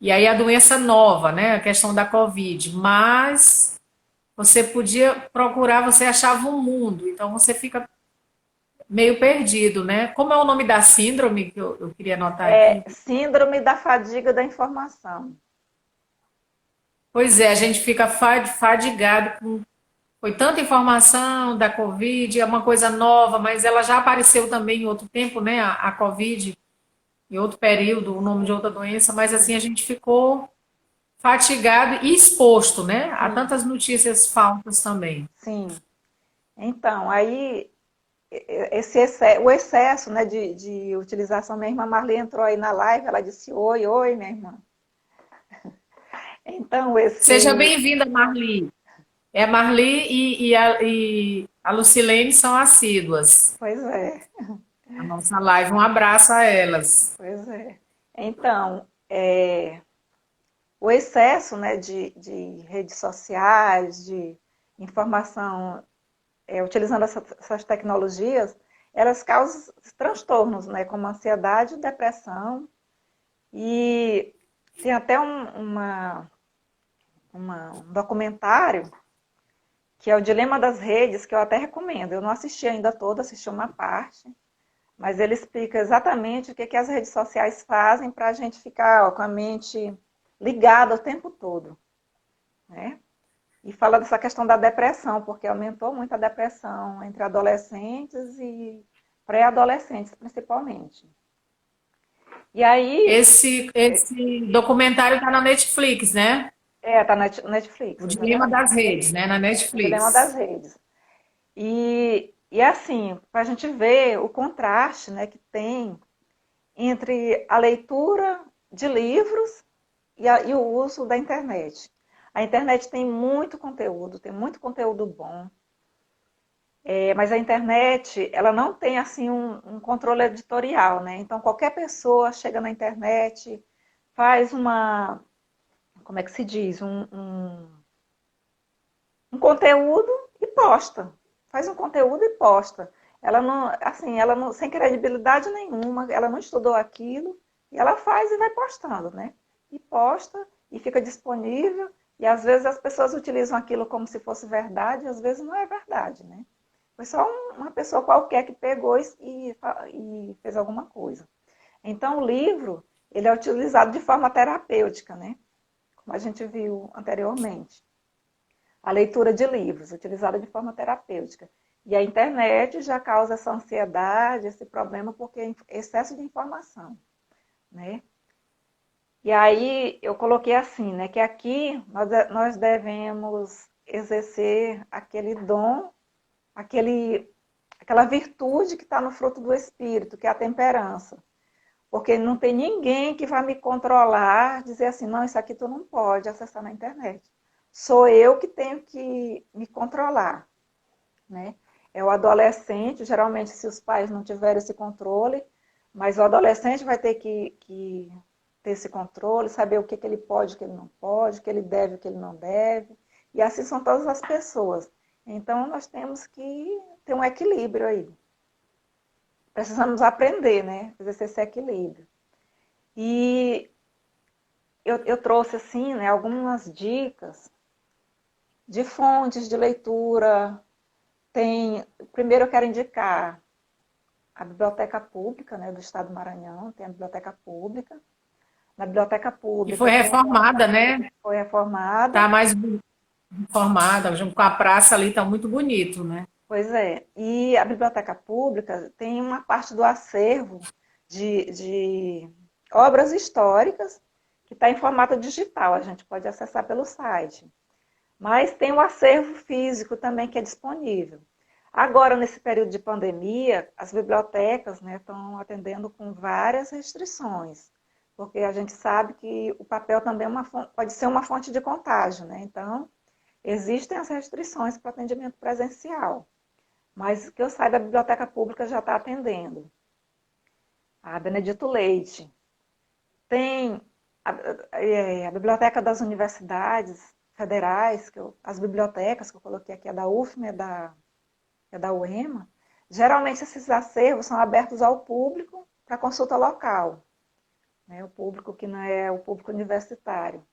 e aí a doença nova, né? A questão da Covid, mas você podia procurar, você achava um mundo, então você fica meio perdido, né? Como é o nome da síndrome que eu queria anotar aqui? é síndrome da fadiga da informação. Pois é, a gente fica fadigado com. Foi tanta informação da Covid, é uma coisa nova, mas ela já apareceu também em outro tempo, né? A Covid, em outro período, o nome de outra doença, mas assim a gente ficou fatigado e exposto, né? A Sim, tantas notícias falsas também. sim. Então, aí o excesso, né, de utilização, minha irmã Marli entrou aí na live, ela disse, oi, oi, minha irmã. Então, Seja esse, bem-vinda, Marli. É a Marli e a Lucilene são assíduas pois é, na nossa live. Um abraço a elas. pois é. Então, o excesso, né, de redes sociais, de informação, utilizando essas tecnologias, elas causam transtornos, né, como ansiedade, depressão, e tem até um documentário que é o Dilema das Redes, que eu até recomendo. Eu não assisti ainda todo, assisti uma parte, mas ele explica exatamente o que as redes sociais fazem para a gente ficar com a mente ligada o tempo todo, né? E fala dessa questão da depressão, porque aumentou muito a depressão entre adolescentes e pré-adolescentes, principalmente. E aí, Esse documentário está na Netflix, né? tá na Netflix, O Dilema das exatamente. Redes, né? Na O Dilema das Netflix. Redes. E assim, para a gente ver o contraste, né, que tem entre a leitura de livros e o uso da internet. A internet tem muito conteúdo bom, mas a internet ela não tem assim um controle editorial, né? Então qualquer pessoa chega na internet, faz como é que se diz, um conteúdo e posta. Faz um conteúdo e posta. Ela não, assim, ela não, sem credibilidade nenhuma, ela não estudou aquilo, e ela faz e vai postando, né? E posta, e fica disponível, e às vezes as pessoas utilizam aquilo como se fosse verdade, e às vezes não é verdade, né? Foi só uma pessoa qualquer que pegou e fez alguma coisa. Então, o livro, ele é utilizado de forma terapêutica, né? Como a gente viu anteriormente. A leitura de livros, utilizada de forma terapêutica. E a internet já causa essa ansiedade, esse problema, porque é excesso de informação, né? E aí eu coloquei assim, né, que aqui nós devemos exercer aquele dom, aquela virtude que está no fruto do Espírito, que é a temperança. Porque não tem ninguém que vai me controlar, dizer assim, não, isso aqui tu não pode acessar na internet. Sou eu que tenho que me controlar, né? É o adolescente, geralmente se os pais não tiverem esse controle, mas o adolescente vai ter que ter esse controle, saber o que ele pode, o que ele não pode, o que ele deve, o que ele não deve. E assim são todas as pessoas. Então nós temos que ter um equilíbrio aí. Precisamos aprender, né? Exercer esse equilíbrio. E eu trouxe assim, né, algumas dicas de fontes de leitura. Primeiro eu quero indicar a Biblioteca Pública, né, do Estado do Maranhão, tem a Biblioteca Pública. Na Biblioteca E Pública foi reformada, né? foi reformada, Tá mais reformada, junto com a praça ali, tá muito bonito, né? pois é. E a Biblioteca Pública tem uma parte do acervo de obras históricas que está em formato digital, a gente pode acessar pelo site. Mas tem o acervo físico também que é disponível. Agora, nesse período de pandemia, as bibliotecas, né, estão atendendo com várias restrições, porque a gente sabe que o papel também pode ser uma fonte de contágio, né? Então, existem as restrições para o atendimento presencial, mas que eu saiba, a biblioteca pública já está atendendo. a Benedito Leite. Tem a Biblioteca das Universidades Federais, as bibliotecas que eu coloquei aqui, a da UFMA e a da UEMA. Geralmente esses acervos são abertos ao público para consulta local, né? O público que não é o público universitário.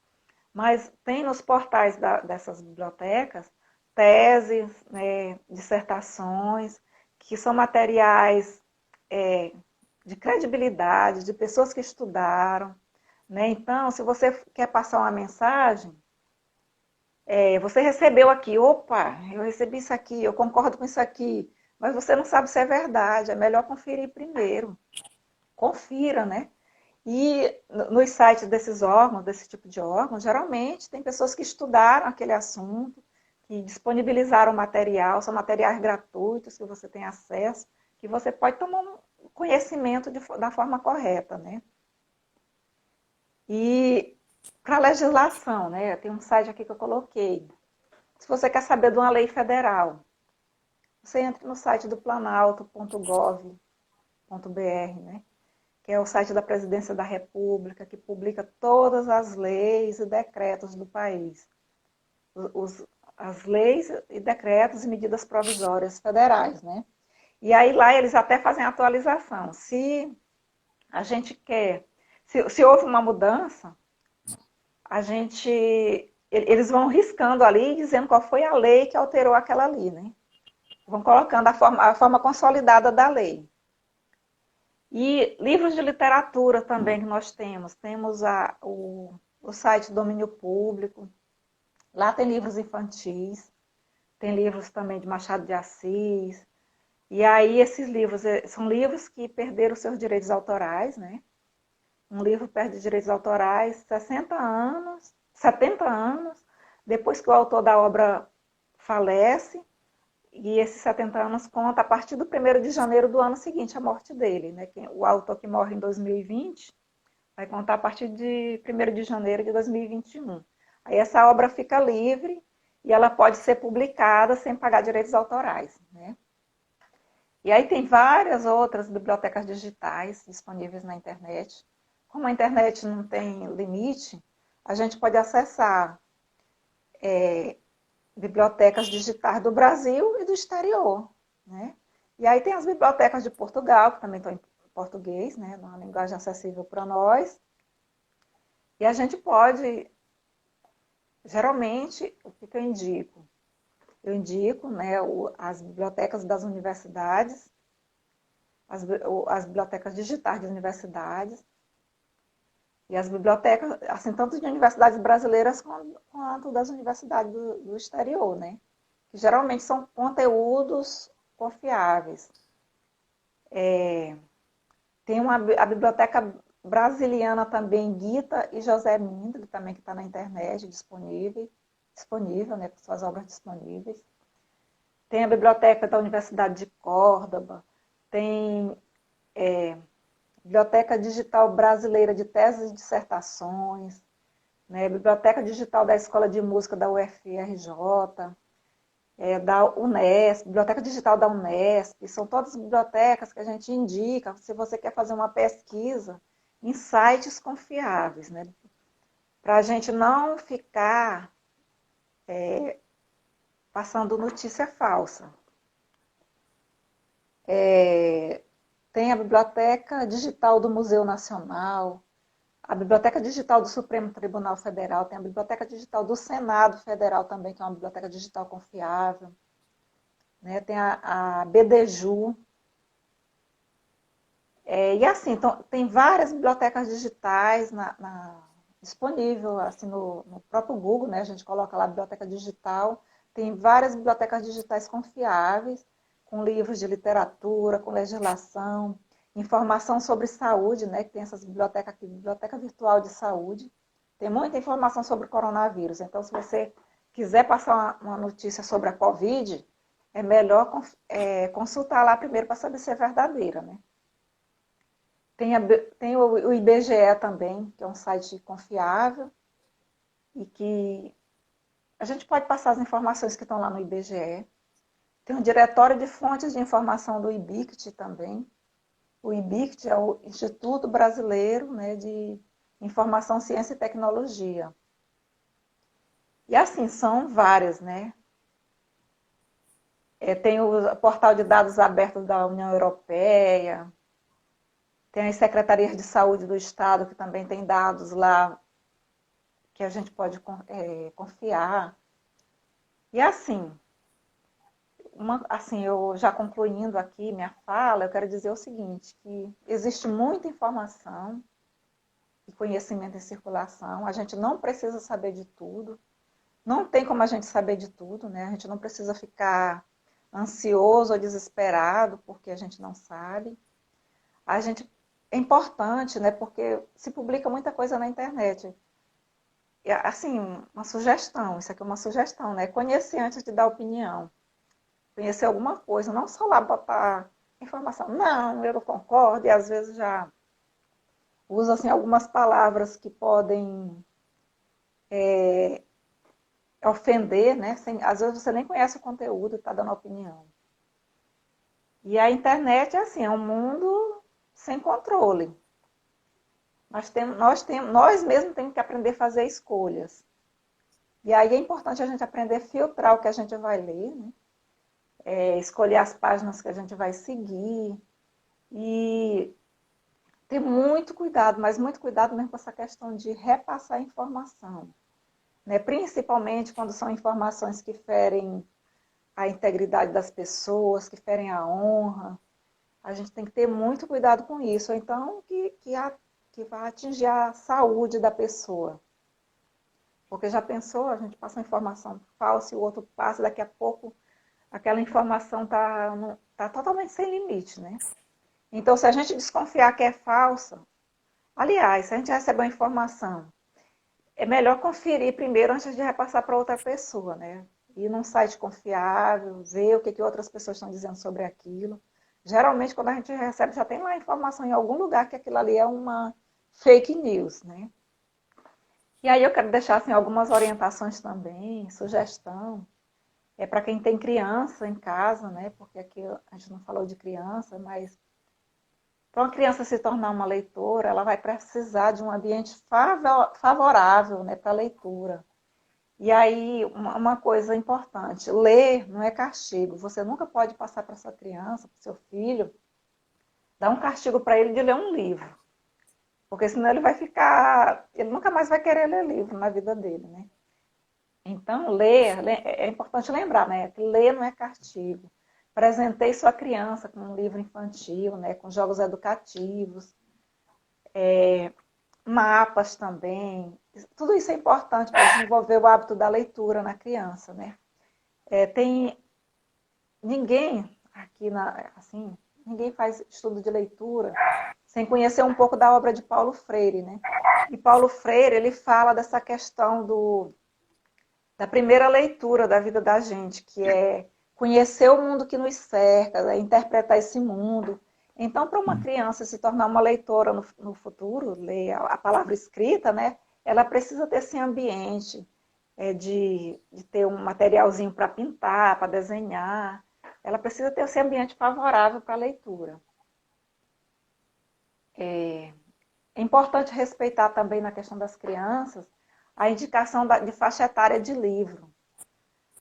Mas tem nos portais dessas bibliotecas teses, né, dissertações, que são materiais de credibilidade, de pessoas que estudaram, né? Então, se você quer passar uma mensagem, você recebeu aqui, opa, eu recebi isso aqui, eu concordo com isso aqui, mas você não sabe se é verdade, é melhor conferir primeiro. Confira, né? E nos sites desses órgãos, desse tipo de órgãos, geralmente tem pessoas que estudaram aquele assunto, que disponibilizaram material, são materiais gratuitos que você tem acesso, que você pode tomar um conhecimento da forma correta, né? E para a legislação, né? Tem um site aqui que eu coloquei. Se você quer saber de uma lei federal, você entra no site do planalto.gov.br, né? Que é o site da Presidência da República, que publica todas as leis e decretos do país. As leis e decretos e medidas provisórias federais, né? E aí lá eles até fazem atualização. Se a gente quer, se houve uma mudança, eles vão riscando ali, dizendo qual foi a lei que alterou aquela ali, né? Vão colocando a forma consolidada da lei. E livros de literatura também que nós temos. Temos o site Domínio Público. Lá tem livros infantis. Tem livros também de Machado de Assis. E aí esses livros são livros que perderam seus direitos autorais, né? Um livro perde direitos autorais 60 anos, 70 anos, depois que o autor da obra falece. E esses 70 anos conta a partir do 1º de janeiro do ano seguinte, a morte dele, né? O autor que morre em 2020 vai contar a partir de 1º de janeiro de 2021. Aí essa obra fica livre e ela pode ser publicada sem pagar direitos autorais, né? E aí tem várias outras bibliotecas digitais disponíveis na internet. Como a internet não tem limite, a gente pode acessar bibliotecas digitais do Brasil e do exterior, né? E aí tem as bibliotecas de Portugal, que também estão em português, né? Numa linguagem acessível para nós. E a gente pode, geralmente, o que eu indico? Eu indico, né, as bibliotecas das universidades, as bibliotecas digitais das universidades, e as bibliotecas, assim, tanto de universidades brasileiras quanto das universidades do exterior, né? Que geralmente são conteúdos confiáveis. Tem a Biblioteca Brasiliana também, Gita e José Mindre, também que está na internet, disponível, né, com suas obras disponíveis. Tem a Biblioteca da Universidade de Córdoba, tem Biblioteca Digital Brasileira de Teses e Dissertações, né? Biblioteca Digital da Escola de Música da UFRJ, da Unesp, Biblioteca Digital da Unesp, são todas bibliotecas que a gente indica se você quer fazer uma pesquisa em sites confiáveis, né? Para a gente não ficar passando notícia falsa. Tem a Biblioteca Digital do Museu Nacional, a Biblioteca Digital do Supremo Tribunal Federal, tem a Biblioteca Digital do Senado Federal também, que é uma biblioteca digital confiável, né? Tem a BDJU. E assim, então, tem várias bibliotecas digitais disponível assim, no próprio Google, né? A gente coloca lá biblioteca digital, tem várias bibliotecas digitais confiáveis, com livros de literatura, com legislação, informação sobre saúde, né? Que tem essas bibliotecas aqui, Biblioteca Virtual de Saúde. Tem muita informação sobre o coronavírus. Então, se você quiser passar uma notícia sobre a Covid, é melhor consultar lá primeiro para saber se é verdadeira, né? Tem o IBGE também, que é um site confiável e que a gente pode passar as informações que estão lá no IBGE. Tem um diretório de fontes de informação do IBICT também. O IBICT é o Instituto Brasileiro, né, de Informação, Ciência e Tecnologia. E assim, são várias, né? Tem o portal de dados abertos da União Europeia, tem as secretarias de saúde do Estado, que também tem dados lá que a gente pode confiar. E assim, eu já concluindo aqui minha fala, eu quero dizer o seguinte, que existe muita informação e conhecimento em circulação, a gente não precisa saber de tudo, não tem como a gente saber de tudo, né? A gente não precisa ficar ansioso ou desesperado porque a gente não sabe. É importante, né? Porque se publica muita coisa na internet. E, assim, uma sugestão, isso aqui é uma sugestão, né? Conhecer antes de dar opinião. Conhecer alguma coisa, não só lá botar informação. Não, eu não concordo, e às vezes já usa assim, algumas palavras que podem ofender, né? Às vezes você nem conhece o conteúdo e está dando opinião. E a internet é assim, é um mundo sem controle. Nós mesmos temos que aprender a fazer escolhas. E aí é importante a gente aprender a filtrar o que a gente vai ler, né? Escolher as páginas que a gente vai seguir. E ter muito cuidado, mas muito cuidado mesmo com essa questão de repassar informação. Né? Principalmente quando são informações que ferem a integridade das pessoas, que ferem a honra. A gente tem que ter muito cuidado com isso. Ou então, que vai atingir a saúde da pessoa. Porque já pensou, a gente passa uma informação falsa e o outro passa, daqui a pouco aquela informação está totalmente sem limite, né? Então, se a gente desconfiar que é falsa, aliás, se a gente receber uma informação, é melhor conferir primeiro antes de repassar para outra pessoa, né? Ir num site confiável, ver o que outras pessoas estão dizendo sobre aquilo. Geralmente, quando a gente recebe, já tem lá a informação em algum lugar que aquilo ali é uma fake news, né? E aí eu quero deixar assim, algumas orientações também, sugestão. Para quem tem criança em casa, né? Porque aqui a gente não falou de criança, mas para uma criança se tornar uma leitora, ela vai precisar de um ambiente favorável, né, para a leitura. E aí, uma coisa importante, ler não é castigo. Você nunca pode passar para sua criança, para o seu filho, dar um castigo para ele de ler um livro. Porque senão ele nunca mais vai querer ler livro na vida dele, né? Então, é importante lembrar, né? Que ler não é castigo. Apresentei sua criança com um livro infantil, né? Com jogos educativos, mapas também. Tudo isso é importante para desenvolver o hábito da leitura na criança, né? Tem ninguém aqui, assim, ninguém faz estudo de leitura sem conhecer um pouco da obra de Paulo Freire, né? E Paulo Freire, ele fala dessa questão da primeira leitura da vida da gente, que é conhecer o mundo que nos cerca, né? Interpretar esse mundo. Então, para uma criança se tornar uma leitora no futuro, ler a palavra escrita, né? Ela precisa ter esse ambiente de ter um materialzinho para pintar, para desenhar. Ela precisa ter esse ambiente favorável para a leitura. É importante respeitar também na questão das crianças a indicação de faixa etária de livro.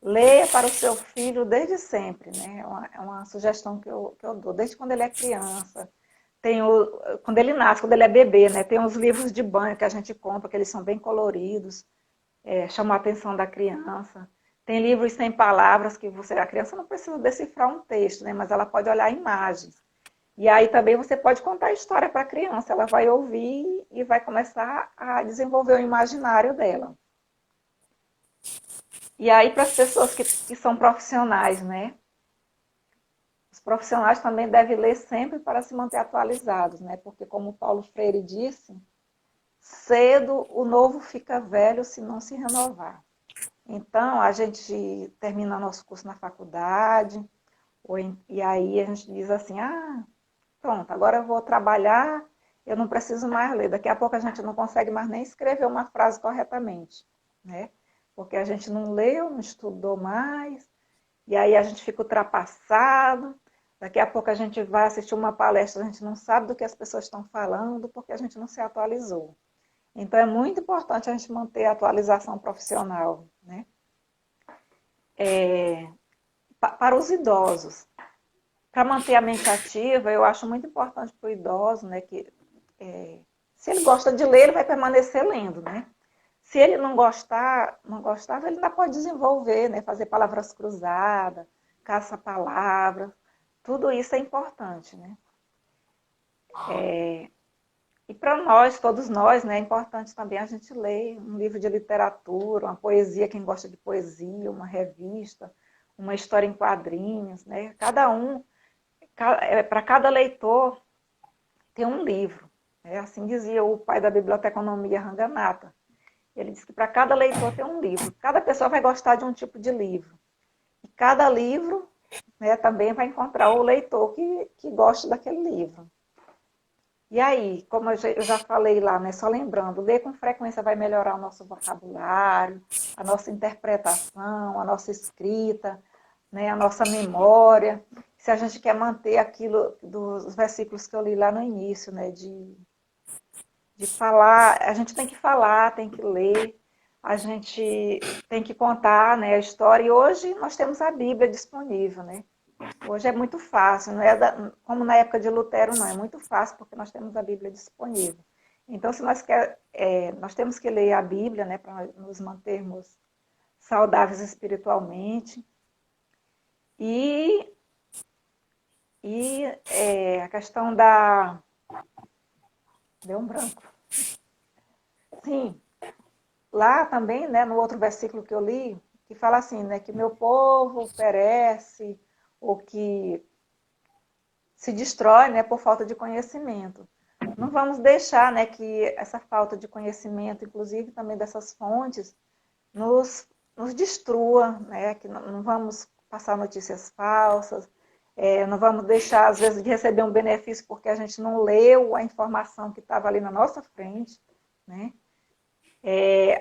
Leia para o seu filho desde sempre, né? É uma sugestão que eu dou, desde quando ele é criança. Quando ele nasce, quando ele é bebê, né? Tem os livros de banho que a gente compra, que eles são bem coloridos, chamam a atenção da criança. Tem livros sem palavras que a criança não precisa decifrar um texto, né? Mas ela pode olhar imagens. E aí também você pode contar a história para a criança, ela vai ouvir e vai começar a desenvolver o imaginário dela. E aí para as pessoas que são profissionais, né? Os profissionais também devem ler sempre para se manter atualizados, né? Porque como Paulo Freire disse, cedo o novo fica velho se não se renovar. Então, a gente termina nosso curso na faculdade, e aí a gente diz assim, pronto, agora eu vou trabalhar, eu não preciso mais ler. Daqui a pouco a gente não consegue mais nem escrever uma frase corretamente, né? Porque a gente não leu, não estudou mais, e aí a gente fica ultrapassado, Daqui a pouco a gente vai assistir uma palestra, a gente não sabe do que as pessoas estão falando, porque a gente não se atualizou. Então, é muito importante a gente manter a atualização profissional, né? Para os idosos, para manter a mente ativa, eu acho muito importante para o idoso, né, que se ele gosta de ler, ele vai permanecer lendo, né? Se ele não gostar, ele ainda pode desenvolver, né, fazer palavras cruzadas, caça-palavras, tudo isso é importante, né? E para nós, todos nós, né, é importante também a gente ler um livro de literatura, uma poesia, quem gosta de poesia, uma revista, uma história em quadrinhos, né? Para cada leitor tem um livro. Né? Assim dizia o pai da biblioteconomia, Ranganatha. Ele disse que para cada leitor tem um livro. Cada pessoa vai gostar de um tipo de livro. E cada livro, né, também vai encontrar o leitor que gosta daquele livro. E aí, como eu já falei lá, né, só lembrando, ler com frequência vai melhorar o nosso vocabulário, a nossa interpretação, a nossa escrita, né, a nossa memória. Se a gente quer manter aquilo dos versículos que eu li lá no início, né, de falar, a gente tem que falar, tem que ler, a gente tem que contar, né, a história. E hoje nós temos a Bíblia disponível, né? Hoje é muito fácil, não é como na época de Lutero, não, é muito fácil porque nós temos a Bíblia disponível. Então, se nós temos que ler a Bíblia, né, para nos mantermos saudáveis espiritualmente. E a questão da... Deu um branco. Sim, lá também, né, no outro versículo que eu li, que fala assim, né, que meu povo perece, ou que se destrói, né, por falta de conhecimento. Não vamos deixar, né, que essa falta de conhecimento, inclusive também dessas fontes, nos destrua, né, que não vamos passar notícias falsas, não vamos deixar, às vezes, de receber um benefício porque a gente não leu a informação que estava ali na nossa frente, né?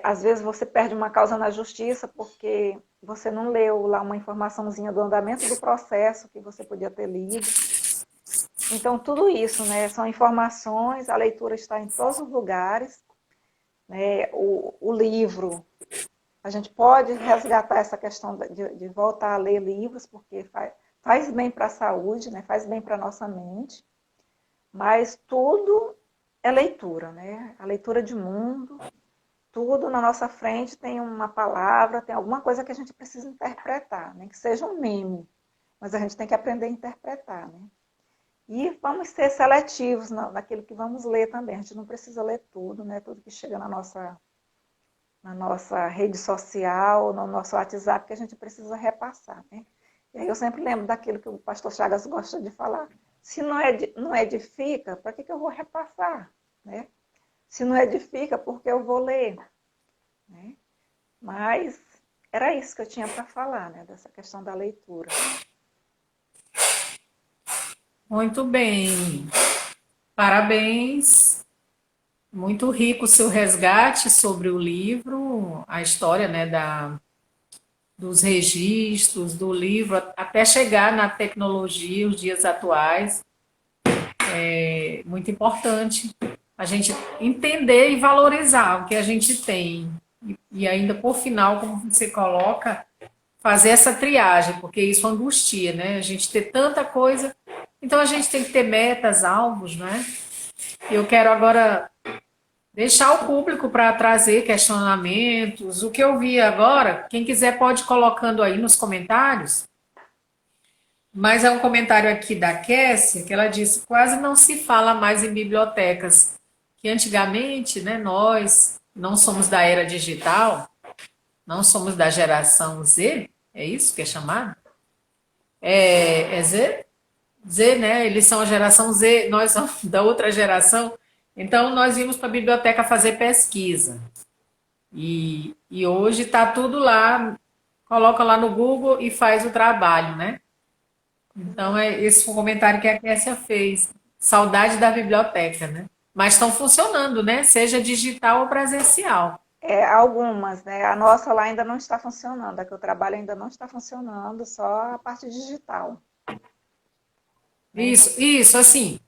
Às vezes você perde uma causa na justiça porque você não leu lá uma informaçãozinha do andamento do processo que você podia ter lido. Então, tudo isso, né, são informações, a leitura está em todos os lugares, né, o livro, a gente pode resgatar essa questão de voltar a ler livros, porque faz bem para a saúde, né, faz bem para a nossa mente, mas tudo é leitura, né, a leitura de mundo, tudo na nossa frente tem uma palavra, tem alguma coisa que a gente precisa interpretar, né, que seja um meme, mas a gente tem que aprender a interpretar, né. E vamos ser seletivos naquilo que vamos ler também. A gente não precisa ler tudo, né? Tudo que chega na nossa rede social, no nosso WhatsApp, que a gente precisa repassar, né? E aí eu sempre lembro daquilo que o pastor Chagas gosta de falar. Se não edifica, para que eu vou repassar? Né? Se não edifica, por que eu vou ler? Né? Mas era isso que eu tinha para falar, né? Dessa questão da leitura. Muito bem. Parabéns. Muito rico o seu resgate sobre o livro, a história, né, dos registros do livro, até chegar na tecnologia, os dias atuais. É muito importante a gente entender e valorizar o que a gente tem. E ainda, por final, como você coloca, fazer essa triagem, porque isso angustia, né? A gente ter tanta coisa. Então, a gente tem que ter metas, alvos, né? Eu quero agora deixar o público para trazer questionamentos. O que eu vi agora, quem quiser pode ir colocando aí nos comentários. Mas é um comentário aqui da Kessia, que ela disse: quase não se fala mais em bibliotecas, que antigamente, né, nós não somos da era digital, não somos da geração Z, é isso que é chamado? É Z? Z, né? Eles são a geração Z, nós somos da outra geração. Então, nós íamos para a biblioteca fazer pesquisa. E hoje está tudo lá, coloca lá no Google e faz o trabalho, né? Então, esse foi o comentário que a Kessia fez. Saudade da biblioteca, né? Mas estão funcionando, né? Seja digital ou presencial. Algumas, né? A nossa lá ainda não está funcionando, a que eu trabalho ainda não está funcionando, só a parte digital. né? Então, Isso, assim.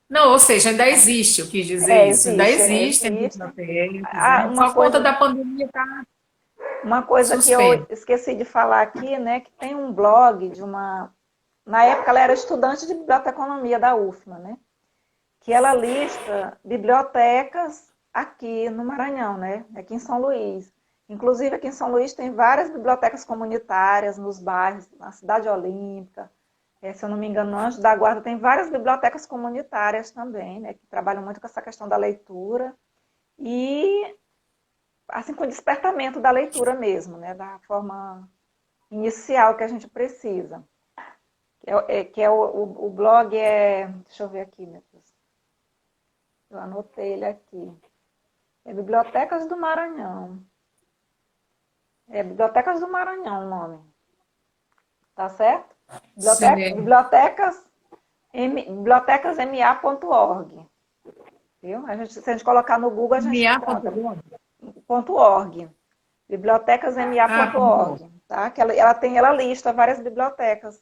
Não, ou seja, ainda existe, eu quis dizer isso. Ainda existem existe. bibliotecas, Ah, né? Só por conta da pandemia está uma coisa que eu suspenso. esqueci de falar aqui, né, que tem um blog de uma... Na época ela era estudante de biblioteconomia da UFMA, né? Que ela lista bibliotecas aqui no Maranhão, né? Aqui em São Luís. Inclusive aqui em São Luís tem várias bibliotecas comunitárias nos bairros, na Cidade Olímpica, se eu não me engano, no Anjo da Guarda tem várias bibliotecas comunitárias também, né? Que trabalham muito com essa questão da leitura e assim com o despertamento da leitura mesmo, né? Da forma inicial que a gente precisa. O blog é... Deixa eu ver aqui, meu Deus. Eu anotei ele aqui. É Bibliotecas do Maranhão. É Bibliotecas do Maranhão o nome. Tá certo? Sim. Bibliotecasma.org. Viu? Se a gente colocar no Google, a gente encontra. MA.gov? .org. Ah, ponto. Bibliotecasma.org. Tá? Que ela lista várias bibliotecas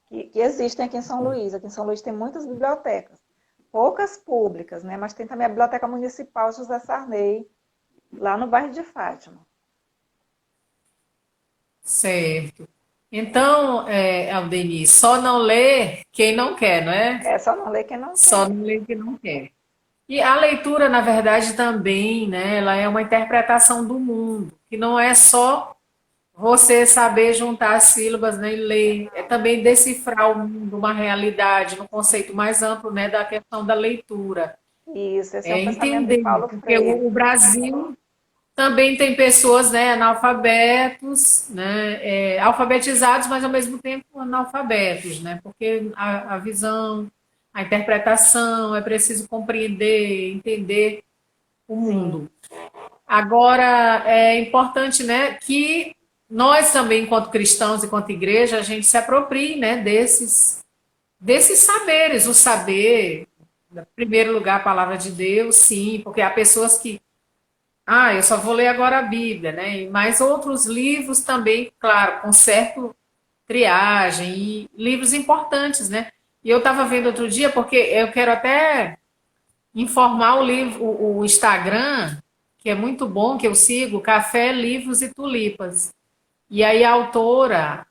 que existem aqui em São Luís. Aqui em São Luís tem muitas bibliotecas. Poucas públicas, né? Mas tem também a Biblioteca Municipal José Sarney, lá no bairro de Fátima. Certo. Então, Aldeni, só não lê quem não quer, não é? É só não ler quem não Só quer. não lê quem não quer. E a leitura, na verdade, também, né, ela é uma interpretação do mundo, que não é só você saber juntar as sílabas, né, e ler, é também decifrar o mundo, uma realidade, no conceito mais amplo, né, da questão da leitura. Isso, esse é o É pensamento de entender, Paulo porque Freire. o Brasil também tem pessoas, né, analfabetos, né, alfabetizados, mas ao mesmo tempo analfabetos, né, porque a visão, a interpretação, é preciso compreender, entender o Sim, mundo. Agora, é importante, né, que nós também, enquanto cristãos, enquanto igreja, a gente se aproprie, né, desses saberes. O saber, em primeiro lugar, a palavra de Deus, sim, porque há pessoas que eu só vou ler agora a Bíblia, né? Mas outros livros também, claro, com certo triagem e livros importantes, né? E eu estava vendo outro dia, porque eu quero até informar o Instagram, que é muito bom, que eu sigo, Café, Livros e Tulipas. E aí a autora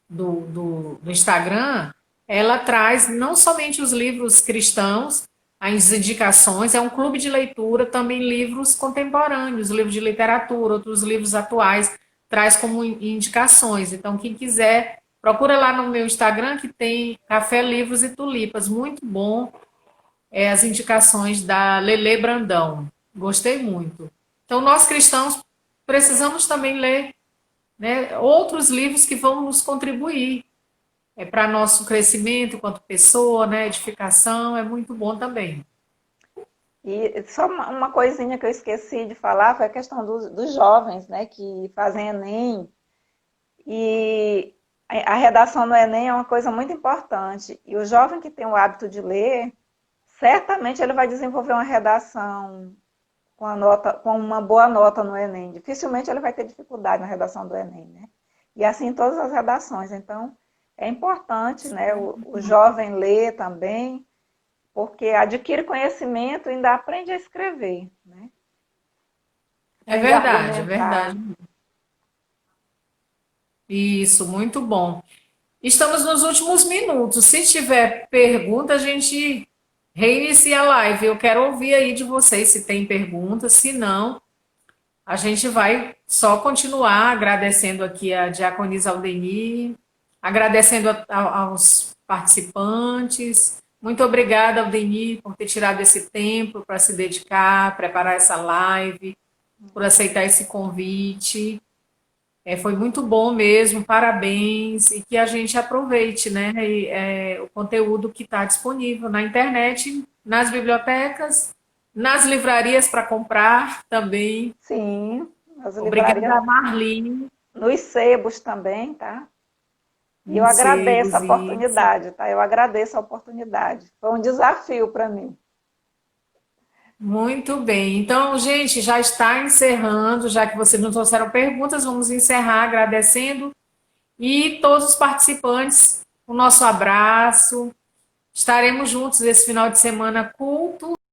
do Instagram, ela traz não somente os livros cristãos, as indicações, é um clube de leitura, também livros contemporâneos, livros de literatura, outros livros atuais, traz como indicações. Então, quem quiser, procura lá no meu Instagram que tem Café, Livros e Tulipas, muito bom, as indicações da Lele Brandão. Gostei muito. Então, nós cristãos precisamos também ler, né, outros livros que vão nos contribuir para nosso crescimento enquanto pessoa, né, edificação, é muito bom também. e só uma coisinha que eu esqueci de falar foi a questão dos jovens, né, que fazem Enem, e a redação no Enem é uma coisa muito importante. E o jovem que tem o hábito de ler, certamente ele vai desenvolver uma redação com uma boa nota no Enem. Dificilmente ele vai ter dificuldade na redação do Enem, né? E assim em todas as redações. Então, é importante, né, o jovem ler também, porque adquire conhecimento e ainda aprende a escrever, né? É Aprende a verdade, é argumentar. verdade. Isso, muito bom. Estamos nos últimos minutos. Se tiver pergunta, a gente reinicia a live. Eu quero ouvir aí de vocês se tem perguntas. Se não, a gente vai só continuar agradecendo aqui a Diaconisa Aldeni, agradecendo aos participantes. Muito obrigada, Aldeni, por ter tirado esse tempo para se dedicar, preparar essa live, por aceitar esse convite. Foi muito bom mesmo, parabéns, e que a gente aproveite, né, o conteúdo que está disponível na internet, nas bibliotecas, nas livrarias para comprar também. Sim, as livrarias, Obrigada, Marli. nos sebos também, tá? E eu Nos agradeço a sebos, isso. oportunidade, tá? Eu agradeço a oportunidade. Foi um desafio para mim. Muito bem. Então, gente, já está encerrando, já que vocês não trouxeram perguntas, vamos encerrar agradecendo e todos os participantes o nosso abraço. Estaremos juntos esse final de semana culto